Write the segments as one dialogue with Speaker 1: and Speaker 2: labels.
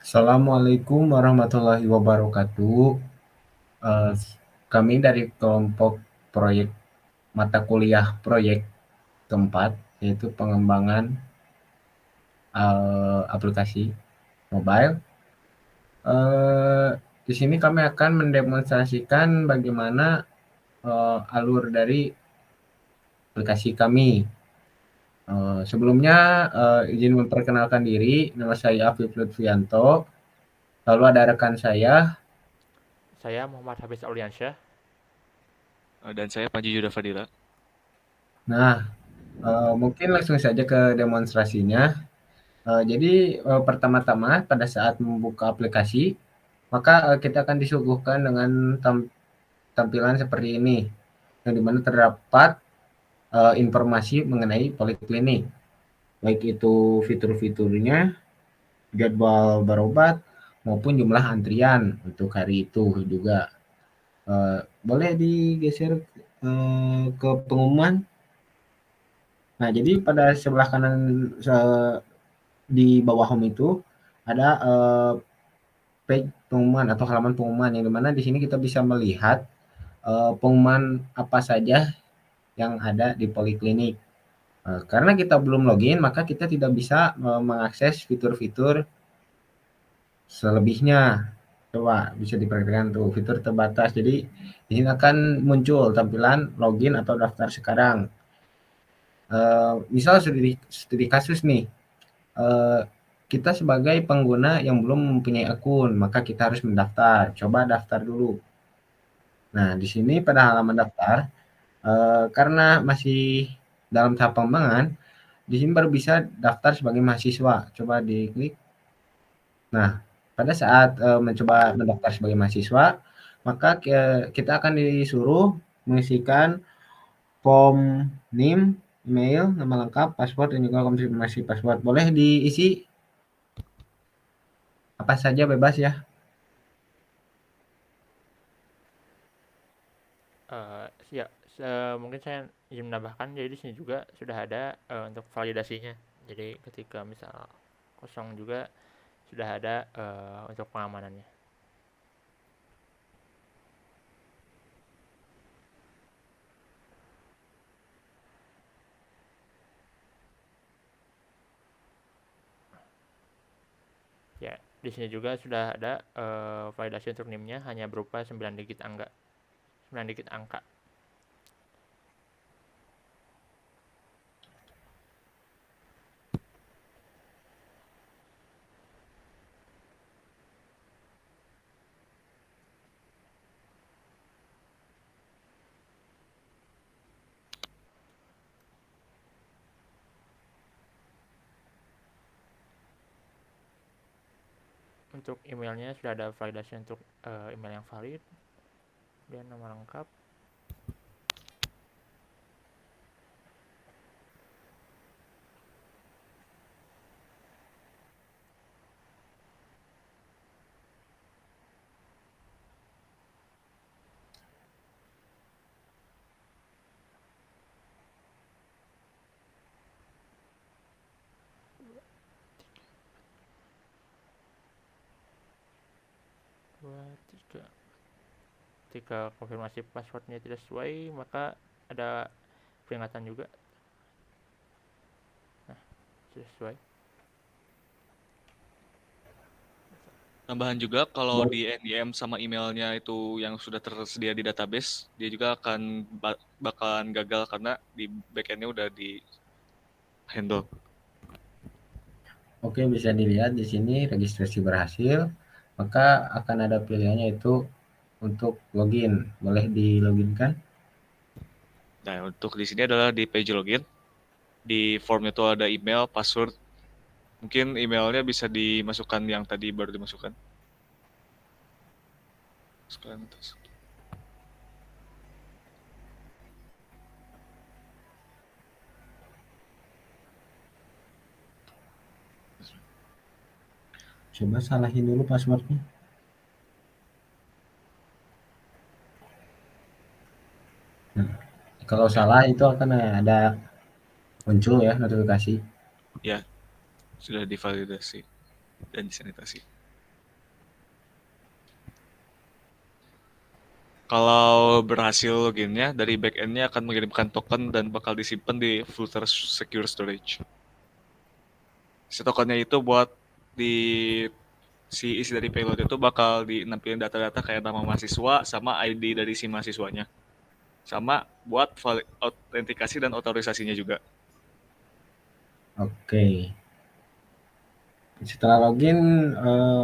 Speaker 1: Assalamualaikum warahmatullahi wabarakatuh. Eh, Kami dari kelompok proyek mata kuliah proyek keempat, yaitu pengembangan aplikasi mobile. Eh, di sini kami akan mendemonstrasikan bagaimana alur dari aplikasi kami. Sebelumnya izin memperkenalkan diri, nama saya Afif Lutfianto. Lalu ada rekan saya.
Speaker 2: Saya Muhammad Hafiz Auliansyah.
Speaker 3: Dan saya Panji Yuda Fadila.
Speaker 1: Nah, mungkin langsung saja ke demonstrasinya. Jadi pertama-tama pada saat membuka aplikasi, maka kita akan disuguhkan dengan tampilan seperti ini, yang dimana terdapat informasi mengenai poliklinik, baik itu fitur-fiturnya, jadwal berobat, maupun jumlah antrian untuk hari itu juga. Boleh digeser ke pengumuman. Nah, jadi pada sebelah kanan di bawah home itu ada page pengumuman atau halaman pengumuman yang dimana di sini kita bisa melihat pengumuman apa saja yang ada di poliklinik. Karena kita belum login, maka kita tidak bisa mengakses fitur-fitur selebihnya. Coba bisa diperhatikan tuh fitur terbatas. Jadi di sini akan muncul tampilan login atau daftar sekarang. Misal studi kasus nih, eh, kita sebagai pengguna yang belum mempunyai akun, maka kita harus mendaftar. Coba daftar dulu. Nah, di sini pada halaman daftar, karena masih dalam tahap pengembangan, di sini baru bisa daftar sebagai mahasiswa. Coba diklik. Nah, pada saat mencoba mendaftar sebagai mahasiswa, maka kita akan disuruh mengisikan form NIM, email, nama lengkap, password, dan juga konfirmasi password. Boleh diisi apa saja bebas ya.
Speaker 2: Ya, mungkin saya ingin menambahkan, jadi di sini juga sudah ada untuk validasinya. Jadi ketika misal kosong juga sudah ada untuk pengamanannya. Ya, di sini juga sudah ada validasi untuk NIM-nya hanya berupa 9 digit angka. 9 digit angka. Untuk emailnya sudah ada validasi untuk email yang valid dan nama lengkap. Dua, tiga. Ketika konfirmasi passwordnya tidak sesuai, maka ada peringatan juga. Nah, sudah sesuai.
Speaker 3: Tambahan juga kalau di NDM sama emailnya itu yang sudah tersedia di database, dia juga akan bakalan gagal karena di backendnya udah di handle.
Speaker 1: Oke, bisa dilihat di sini registrasi berhasil, maka akan ada pilihannya itu untuk login. Boleh di loginkan?
Speaker 3: Nah, untuk di sini adalah di page login. Di formnya itu ada email, password. Mungkin emailnya bisa dimasukkan yang tadi baru dimasukkan. Sekarang atas.
Speaker 1: Coba salahin dulu passwordnya. Nah, kalau salah itu akan ada muncul ya notifikasi.
Speaker 3: Ya, sudah divalidasi dan disanitasi. Kalau berhasil loginnya, dari backend-nya akan mengirimkan token dan bakal disimpan di Flutter Secure Storage. Si tokennya itu buat di si isi dari payload itu bakal dinampilin data-data kayak nama mahasiswa sama ID dari si mahasiswanya. Sama buat autentikasi dan otorisasinya juga.
Speaker 1: Oke. Setelah login,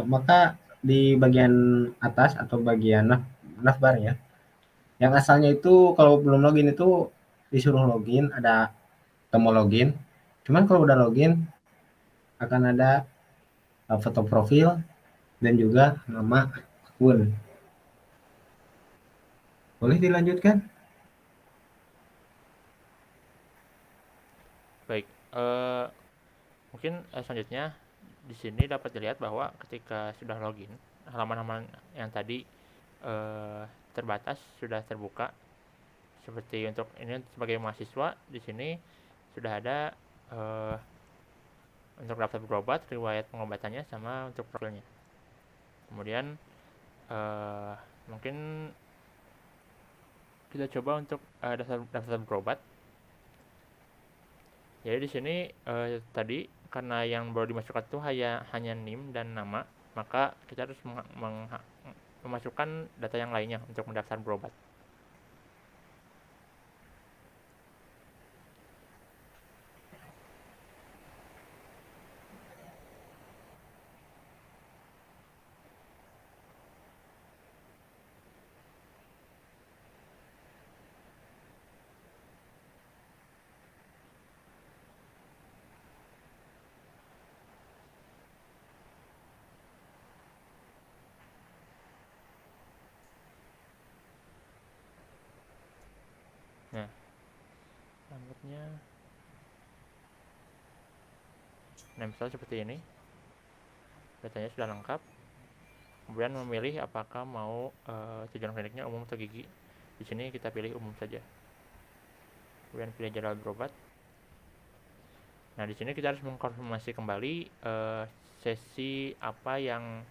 Speaker 1: maka di bagian atas atau bagian navbar ya, yang asalnya itu kalau belum login itu disuruh login, ada tombol login. Cuman kalau udah login akan ada foto profil dan juga nama akun. Boleh dilanjutkan?
Speaker 2: Baik, mungkin selanjutnya di sini dapat dilihat bahwa ketika sudah login, halaman-halaman yang tadi terbatas sudah terbuka. Seperti untuk ini sebagai mahasiswa di sini sudah ada untuk daftar berobat, riwayat pengobatannya sama untuk profilnya. Kemudian mungkin kita coba untuk daftar berobat. Jadi di sini tadi karena yang baru dimasukkan itu hanya NIM dan nama, maka kita harus memasukkan data yang lainnya untuk mendaftar berobat. Nah, selanjutnya, nah misalnya seperti ini, datanya sudah lengkap. Kemudian memilih apakah mau tujuan kliniknya umum atau gigi. Di sini kita pilih umum saja. Kemudian pilih jadwal berobat. Nah, di sini kita harus mengkonfirmasi kembali sesi apa yang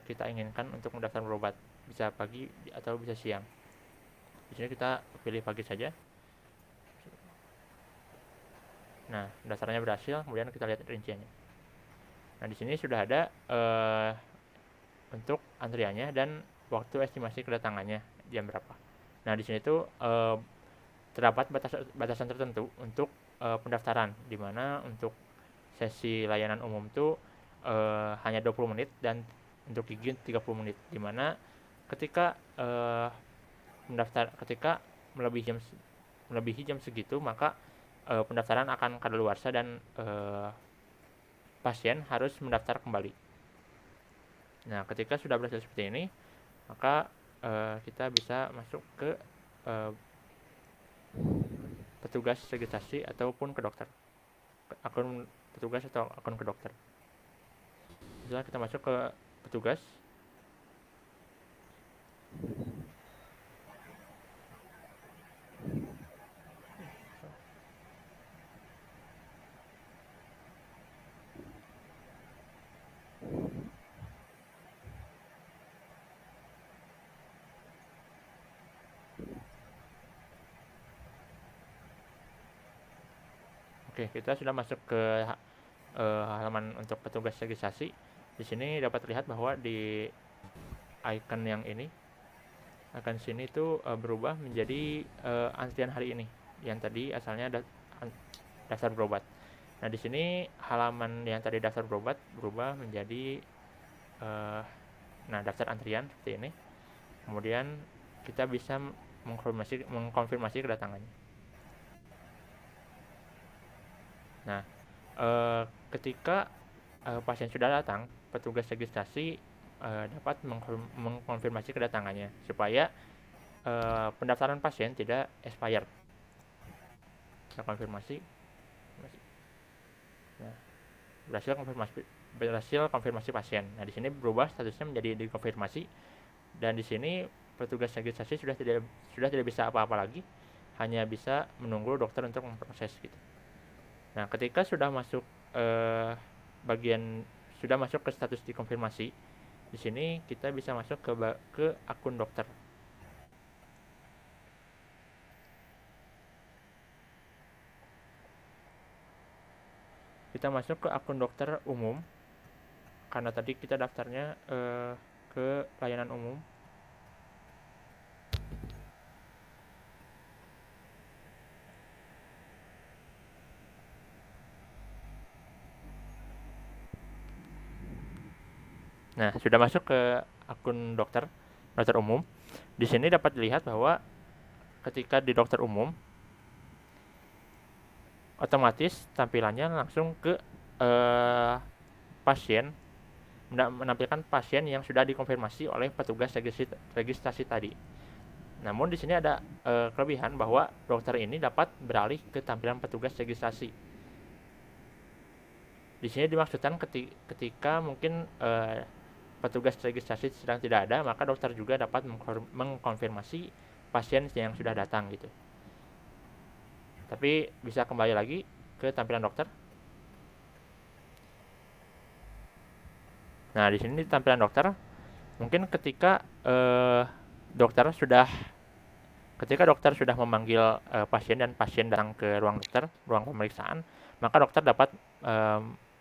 Speaker 2: kita inginkan untuk mendaftar berobat. Bisa pagi atau bisa siang. Di sini kita pilih pagi saja. Nah, pendaftarannya berhasil, kemudian kita lihat rinciannya. Nah, di sini sudah ada untuk antriannya dan waktu estimasi kedatangannya jam berapa. Nah, di sini tuh terdapat batasan tertentu untuk pendaftaran, di mana untuk sesi layanan umum tuh hanya 20 menit dan untuk gigi 30 menit, di mana ketika ketika melebihi jam segitu, maka pendaftaran akan kadaluarsa dan pasien harus mendaftar kembali. Nah, ketika sudah berhasil seperti ini, maka kita bisa masuk ke petugas registrasi ataupun ke dokter, akun petugas atau akun ke dokter. Setelah kita masuk ke petugas, oke, kita sudah masuk ke halaman untuk petugas registrasi. Di sini dapat terlihat bahwa di icon yang ini, icon sini itu berubah menjadi antrian hari ini. Yang tadi asalnya daftar berobat. Nah, di sini halaman yang tadi daftar berobat berubah menjadi daftar antrian seperti ini. Kemudian kita bisa mengkonfirmasi kedatangannya. Nah, ketika pasien sudah datang, petugas registrasi dapat mengkonfirmasi kedatangannya supaya pendaftaran pasien tidak expired. Kita konfirmasi. Nah, berhasil konfirmasi pasien. Nah, di sini berubah statusnya menjadi dikonfirmasi, dan di sini petugas registrasi sudah tidak bisa apa-apa lagi, hanya bisa menunggu dokter untuk memproses gitu. Nah, ketika sudah masuk sudah masuk ke status dikonfirmasi, di sini kita bisa masuk ke akun dokter. kita masuk ke akun dokter umum, karena tadi kita daftarnya ke layanan umum. Nah, sudah masuk ke akun dokter umum. Di sini dapat dilihat bahwa ketika di dokter umum, otomatis tampilannya langsung ke pasien, menampilkan pasien yang sudah dikonfirmasi oleh petugas registrasi tadi. Namun di sini ada kelebihan bahwa dokter ini dapat beralih ke tampilan petugas registrasi. Di sini dimaksudkan ketika mungkin petugas registrasi sedang tidak ada, maka dokter juga dapat mengkonfirmasi pasien yang sudah datang gitu. Tapi bisa kembali lagi ke tampilan dokter. Nah, di sini di tampilan dokter, mungkin ketika dokter sudah memanggil pasien dan pasien datang ke ruang pemeriksaan, maka dokter dapat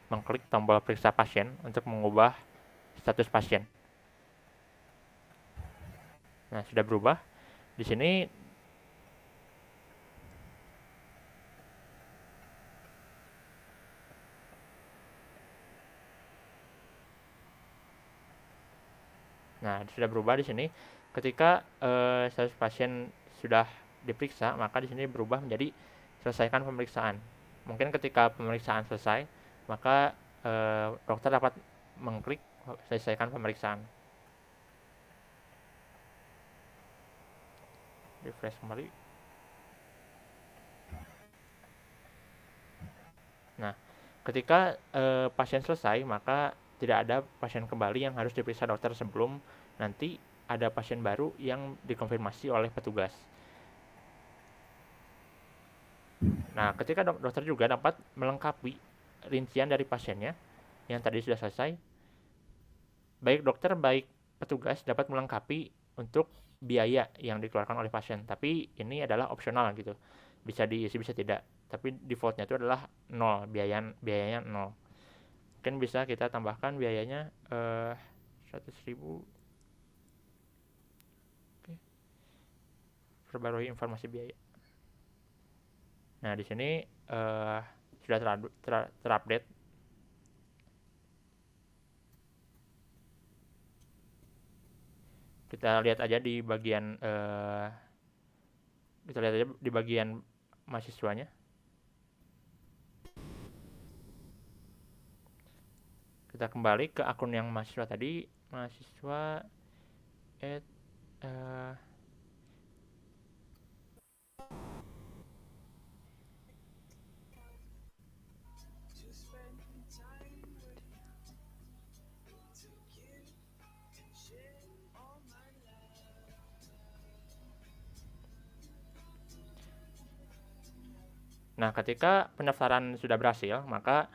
Speaker 2: mengklik tombol periksa pasien untuk mengubah status pasien. Nah, sudah berubah. Di sini sudah berubah di sini. Ketika status pasien sudah diperiksa, maka di sini berubah menjadi selesaikan pemeriksaan. Mungkin ketika pemeriksaan selesai, maka dokter dapat mengklik selesaikan pemeriksaan. Refresh kembali. Nah, ketika pasien selesai, maka tidak ada pasien kembali yang harus diperiksa dokter sebelum nanti ada pasien baru yang dikonfirmasi oleh petugas. Nah, ketika dokter juga dapat melengkapi rincian dari pasiennya yang tadi sudah selesai, baik dokter baik petugas dapat melengkapi untuk biaya yang dikeluarkan oleh pasien, tapi ini adalah opsional gitu, bisa diisi bisa tidak, tapi defaultnya itu adalah 0, biayanya 0. Mungkin bisa kita tambahkan biayanya 100.000. Oke. Perbarui informasi biaya. Nah, di sini sudah terupdate. Kita lihat aja di bagian mahasiswanya. Kita kembali ke akun yang mahasiswa tadi, mahasiswa Nah, ketika pendaftaran sudah berhasil, maka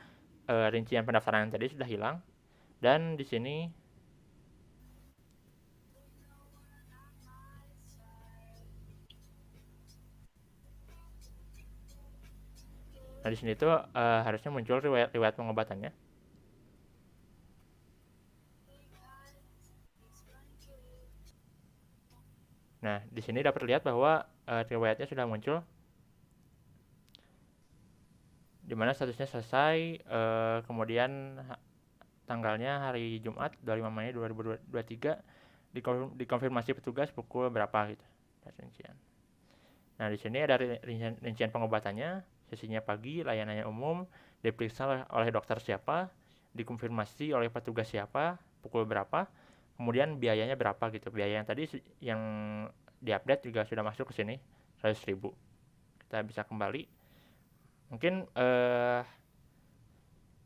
Speaker 2: rincian pendaftaran tadi sudah hilang, dan di sini tuh harusnya muncul riwayat pengobatannya. Nah, di sini dapat lihat bahwa riwayatnya sudah muncul, di mana statusnya selesai, kemudian tanggalnya hari Jumat 25 Mei 2023, dikonfirmasi petugas pukul berapa gitu. Nah, di sini ada rincian pengobatannya, sesinya pagi, layanannya umum, diperiksa oleh dokter siapa, dikonfirmasi oleh petugas siapa, pukul berapa, kemudian biayanya berapa gitu. Biaya yang tadi yang diupdate juga sudah masuk ke sini, 100.000. Kita bisa kembali. Mungkin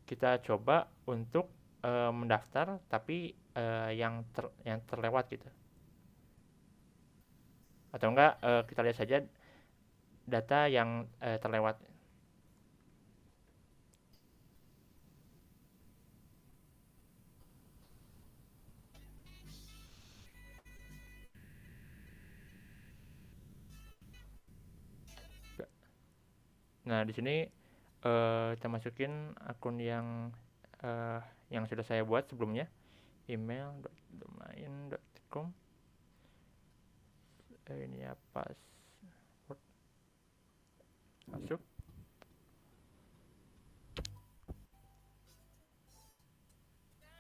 Speaker 2: kita coba untuk mendaftar, tapi yang terlewat gitu. Atau enggak, kita lihat saja data yang terlewat. Nah, di sini kita masukin akun yang sudah saya buat sebelumnya, email.domain.com. Ini ya, password, masuk.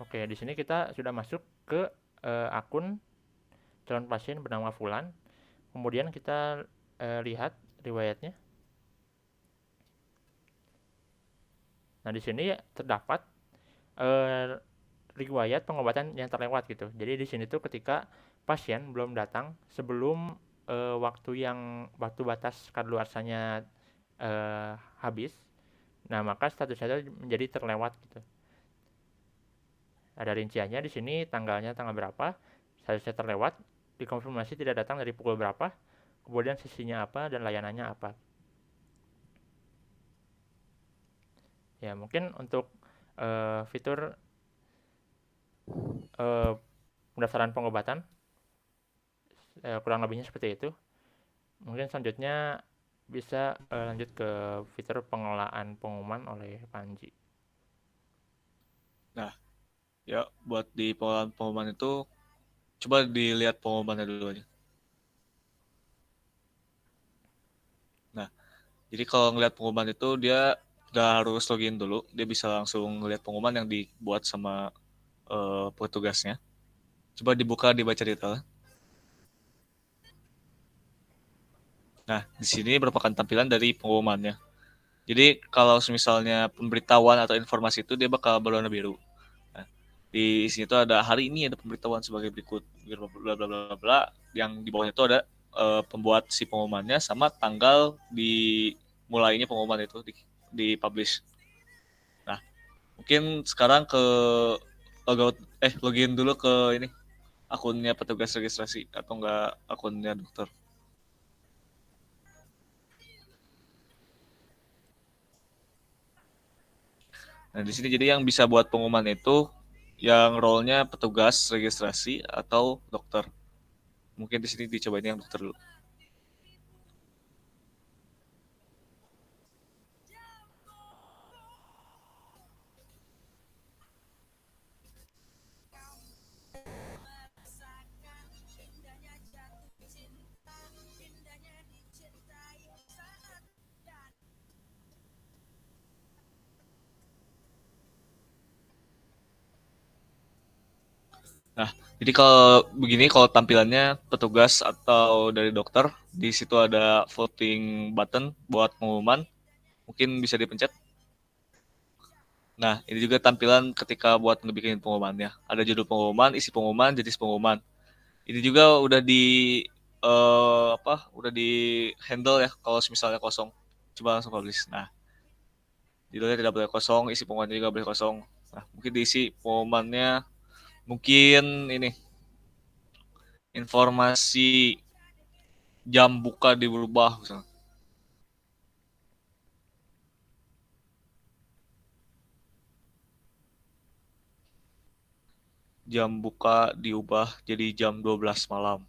Speaker 2: Oke, di sini kita sudah masuk ke akun calon pasien bernama Fulan. Kemudian kita lihat riwayatnya. Nah, di sini terdapat riwayat pengobatan yang terlewat gitu. Jadi di sini tuh ketika pasien belum datang sebelum waktu batas kadaluarsanya habis, nah maka statusnya itu menjadi terlewat gitu. Ada rinciannya di sini, tanggalnya tanggal berapa, statusnya terlewat, dikonfirmasi tidak datang dari pukul berapa, kemudian sesinya apa dan layanannya apa. Ya mungkin untuk fitur pendaftaran pengobatan kurang lebihnya seperti itu. Mungkin selanjutnya bisa lanjut ke fitur pengelolaan pengumuman oleh Panji.
Speaker 3: Nah, ya buat di pengumuman itu coba dilihat pengumumannya dulu aja. Nah, jadi kalau ngelihat pengumuman itu dia udah harus login dulu, dia bisa langsung ngelihat pengumuman yang dibuat sama petugasnya. Coba dibuka, dibaca detail. Nah, di sini merupakan tampilan dari pengumumannya. Jadi kalau misalnya pemberitahuan atau informasi itu dia bakal berwarna biru. Nah, di sini tuh ada hari ini ada pemberitahuan sebagai berikut, bla bla bla bla bla. Yang di bawahnya itu ada pembuat si pengumumannya sama tanggal dimulainya pengumuman itu di publish. Nah, mungkin sekarang ke login dulu ke ini akunnya petugas registrasi atau enggak akunnya dokter. Nah, di sini jadi yang bisa buat pengumuman itu yang role-nya petugas registrasi atau dokter. Mungkin di sini dicobain yang dokter dulu. Nah, jadi kalau begini, kalau tampilannya petugas atau dari dokter, di situ ada voting button buat pengumuman, mungkin bisa dipencet. Nah, ini juga tampilan ketika buat ngebikin pengumumannya. Ada judul pengumuman, isi pengumuman, jenis pengumuman. Ini juga udah udah di handle ya kalau misalnya kosong. Coba langsung publish. Nah, judulnya tidak boleh kosong, isi pengumumannya juga boleh kosong. Nah, mungkin diisi pengumumannya mungkin ini informasi jam buka diubah misalnya. Jam buka diubah jadi jam 12 malam.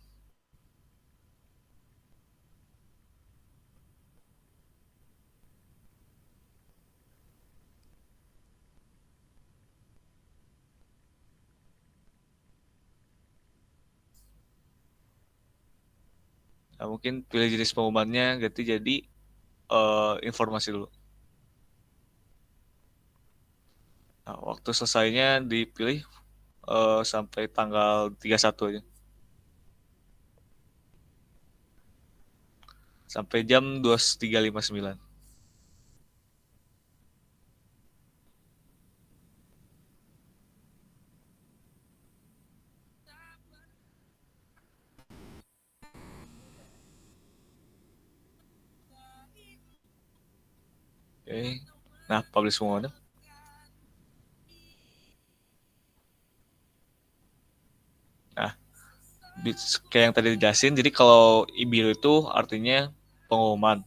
Speaker 3: Nah, mungkin pilih jenis pengumumannya ganti jadi informasi dulu. Nah, waktu selesainya dipilih sampai tanggal 31 aja. Sampai jam 23.59. Oke. Nah, publish pengumumannya. Nah, kayak yang tadi dijelasin, jadi kalau e-bill itu artinya pengumuman.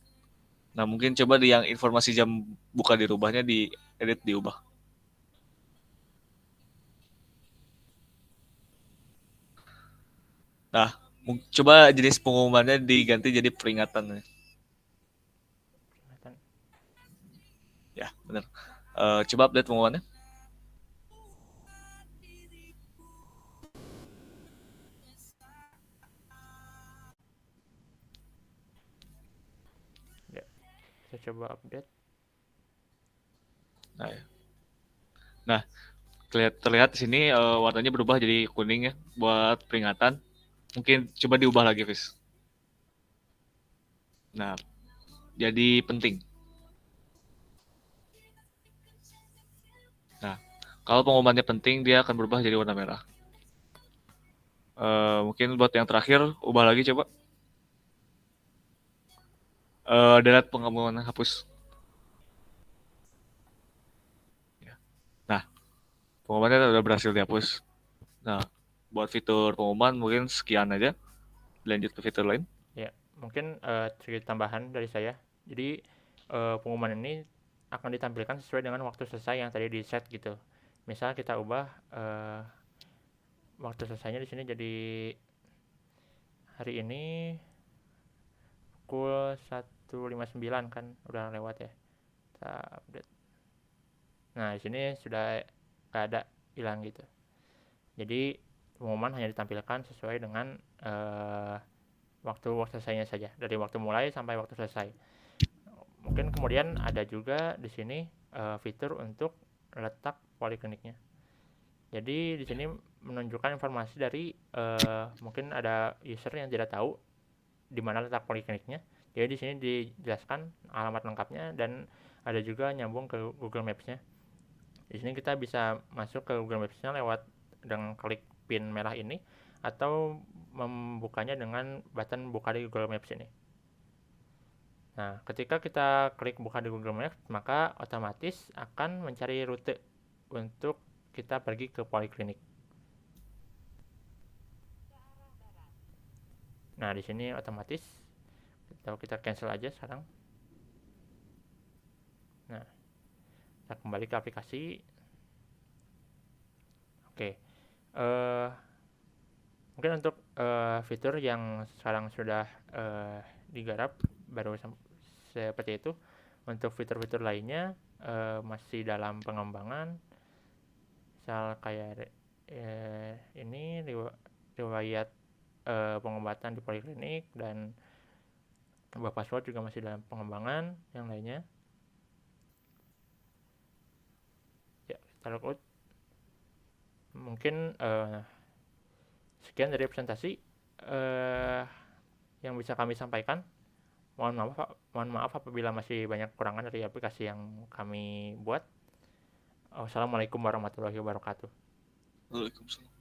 Speaker 3: Nah, mungkin coba di yang informasi jam buka dirubahnya di edit diubah. Nah, coba jenis pengumumannya diganti jadi peringatan.
Speaker 2: Peringatan.
Speaker 3: Ya, benar. Coba update pengumumannya.
Speaker 2: Ya, kita coba update.
Speaker 3: Nah, ya. Nah, terlihat di sini warnanya berubah jadi kuning ya buat peringatan. Mungkin coba diubah lagi, Fis. Nah, jadi penting. Nah, kalau pengumumannya penting, dia akan berubah jadi warna merah. Mungkin buat yang terakhir, ubah lagi coba. Delete pengumuman, hapus. Nah, pengumumannya udah berhasil dihapus. Nah, buat fitur pengumuman mungkin sekian aja. Lanjut ke fitur lain.
Speaker 2: Ya, mungkin sedikit tambahan dari saya. Jadi pengumuman ini akan ditampilkan sesuai dengan waktu selesai yang tadi di set gitu. Misal kita ubah waktu selesainya di sini jadi hari ini pukul 1.59 kan udah lewat ya. Kita update. Nah, di sini sudah nggak ada, hilang gitu. Jadi pengumuman hanya ditampilkan sesuai dengan waktu selesainya saja, dari waktu mulai sampai waktu selesai. Mungkin kemudian ada juga di sini fitur untuk letak polikliniknya. Jadi di sini menunjukkan informasi dari mungkin ada user yang tidak tahu di mana letak polikliniknya. Jadi di sini dijelaskan alamat lengkapnya dan ada juga nyambung ke Google Maps-nya. Di sini kita bisa masuk ke Google Maps-nya lewat dengan klik pin merah ini atau membukanya dengan button buka di Google Maps ini. Nah, ketika kita klik buka di Google Maps, maka otomatis akan mencari rute untuk kita pergi ke poliklinik. Nah, di sini otomatis kita cancel aja sekarang. Nah, kita kembali ke aplikasi. Oke. Mungkin untuk fitur yang sekarang sudah digarap baru seperti itu. Untuk fitur-fitur lainnya masih dalam pengembangan. Misal kayak ini riwayat pengobatan di poliklinik dan ubah password juga masih dalam pengembangan. Yang lainnya ya kita logout. Mungkin sekian dari presentasi yang bisa kami sampaikan. Mohon maaf apabila masih banyak kekurangan dari aplikasi yang kami buat. Wassalamualaikum warahmatullahi wabarakatuh.
Speaker 3: Waalaikumsalam.